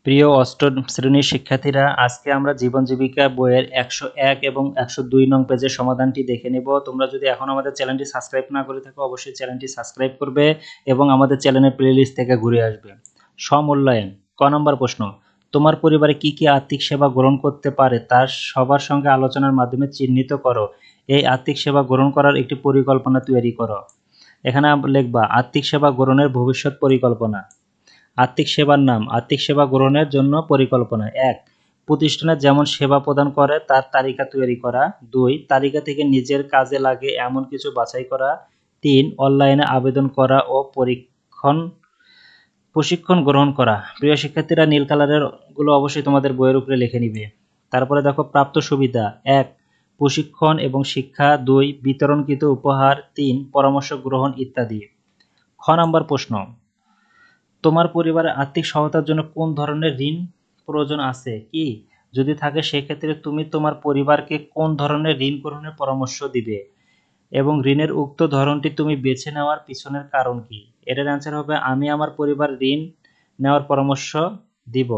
প্রিয় অষ্টম শ্রেণীর শিক্ষার্থীরা, আজকে আমরা জীবন জীবিকা বইয়ের 101 এবং 102 নং পেজের সমাধানটি দেখে নেব। তোমরা যদি এখন আমাদের চ্যানেলটি সাবস্ক্রাইব না করে থাকো, অবশ্যই চ্যানেলটি সাবস্ক্রাইব করবে এবং আমাদের চ্যানেলের প্লেলিস্ট থেকে ঘুরে আসবে। সমূল্যায়ন। ক নম্বর প্রশ্ন, তোমার পরিবারে কি কি আর্থিক সেবা গ্রহণ করতে পারে তার সবার সঙ্গে আলোচনার মাধ্যমে চিহ্নিত করো। এই আর্থিক সেবা গ্রহণ করার একটি পরিকল্পনা তৈরি করো। এখানে লিখবা আর্থিক সেবা গ্রহণের ভবিষ্যৎ পরিকল্পনা। আর্থিক সেবার নাম। আর্থিক সেবা গ্রহণের জন্য পরিকল্পনা। ১. প্রতিষ্ঠানে যেমন সেবা প্রদান করে তার তালিকা তৈরি করা। ২. তালিকা থেকে নিজের কাজে লাগে এমন কিছু বাছাই করা। ৩. অনলাইনে আবেদন করা ও প্রশিক্ষণ গ্রহণ করা। প্রিয় শিক্ষার্থীরা, নীল কালারের গুলো অবশ্যই তোমাদের বইয়ের উপরে লিখে নিবে। তারপরে দেখো প্রাপ্ত সুবিধা। ১. প্রশিক্ষণ এবং শিক্ষা। ২. বিতরণকৃত উপহার। ৩. পরামর্শ গ্রহণ ইত্যাদি। খ নম্বর প্রশ্ন, তোমার পরিবারের আর্থিক সহায়তার জন্য কোন ধরনের ঋণ প্রয়োজন আছে কি? যদি থাকে সেক্ষেত্রে তুমি তোমার পরিবারকে কোন ধরনের ঋণ গ্রহণের পরামর্শ দিবে এবং ঋণের উক্ত ধরনটি তুমি বেছে নেওয়ার পিছনের কারণ কি? এটার অ্যান্সার হবে আমি আমার পরিবার ঋণ নেওয়ার পরামর্শ দিব।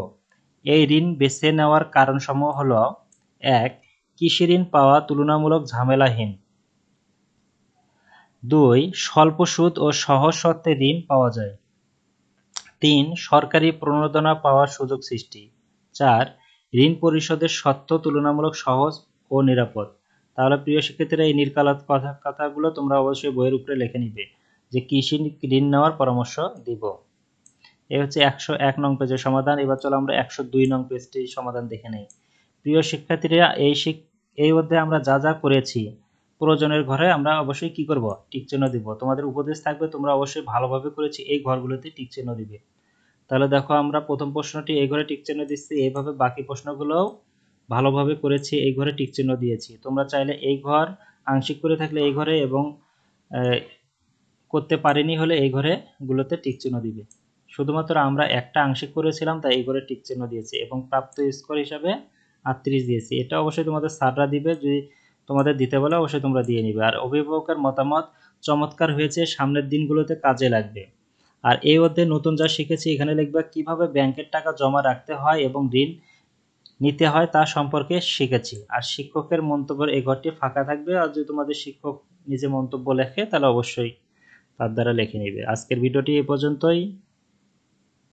এই ঋণ বেছে নেওয়ার কারণসমূহ হলো: ১. কৃষি ঋণ পাওয়া তুলনামূলক ঝামেলাহীন। ২. স্বল্প সুদ ও সহজ শর্তে ঋণ পাওয়া যায়। ৩. সরকারি প্রণোদনা পাওয়ার সুযোগ সৃষ্টি। ৪. ঋণ পরিশোধের শর্ত তুলনামূলক সহজ ও নিরাপদ। তাহলে প্রিয় শিক্ষার্থীরা, এই নীল কালার কথাগুলো তোমরা অবশ্যই বইয়ের উপরে লিখে নিবে যে কৃষি ঋণ নেওয়ার পরামর্শ দিব। এই হচ্ছে 101 নং পেজের সমাধান। এবার চলো আমরা 102 নং পেজটি সমাধান দেখে নেই। প্রিয় শিক্ষার্থীরা, এই অধ্যায়ে আমরা যা যা করেছি প্রয়োজনের ঘরে আমরা অবশ্যই কি করব, টিক চিহ্ন দিব। তোমাদের উপদেশ থাকবে তোমরা অবশ্যই ভালোভাবে করেছি এই ঘরগুলোতে টিক চিহ্ন দিবে। তাহলে দেখো, আমরা প্রথম প্রশ্নটি এই ঘরে টিক চিহ্ন দিচ্ছি, এইভাবে বাকি প্রশ্নগুলোও ভালোভাবে করেছি, এই ঘরে টিক চিহ্ন দিয়েছি। তোমরা চাইলে এই ঘর আংশিক করে থাকলে এই ঘরে এবং করতে পারিনি হলে এই ঘরে গুলোতে টিক চিহ্ন দিবে। শুধুমাত্র আমরা একটা আংশিক করেছিলাম তাই এই ঘরে টিক চিহ্ন দিয়েছি এবং প্রাপ্ত স্কোর হিসাবে 38 দিয়েছি। এটা অবশ্যই তোমাদের স্যাররা দিবে, যদি তোমাদের দিতে বলে অবশ্যই তোমরা দিয়ে নিবে। আর অভিভাবকের মতামত চমৎকার হয়েছে, সামনের দিনগুলোতে কাজে লাগবে। আর এই অধ্যায়ে নতুন যা শিখেছি এখানে লিখবা কিভাবে ব্যাংকের টাকা জমা রাখতে হয় এবং ঋণ নিতে হয় তা সম্পর্কে শিখেছি। আর শিক্ষকের মন্তব্যের এই ঘরটি ফাঁকা থাকবে, আর যদি তোমাদের শিক্ষক নিজে মন্তব্য লেখে তাহলে অবশ্যই তার দ্বারা লিখে নিবে। আজকের ভিডিওটি এ পর্যন্তই।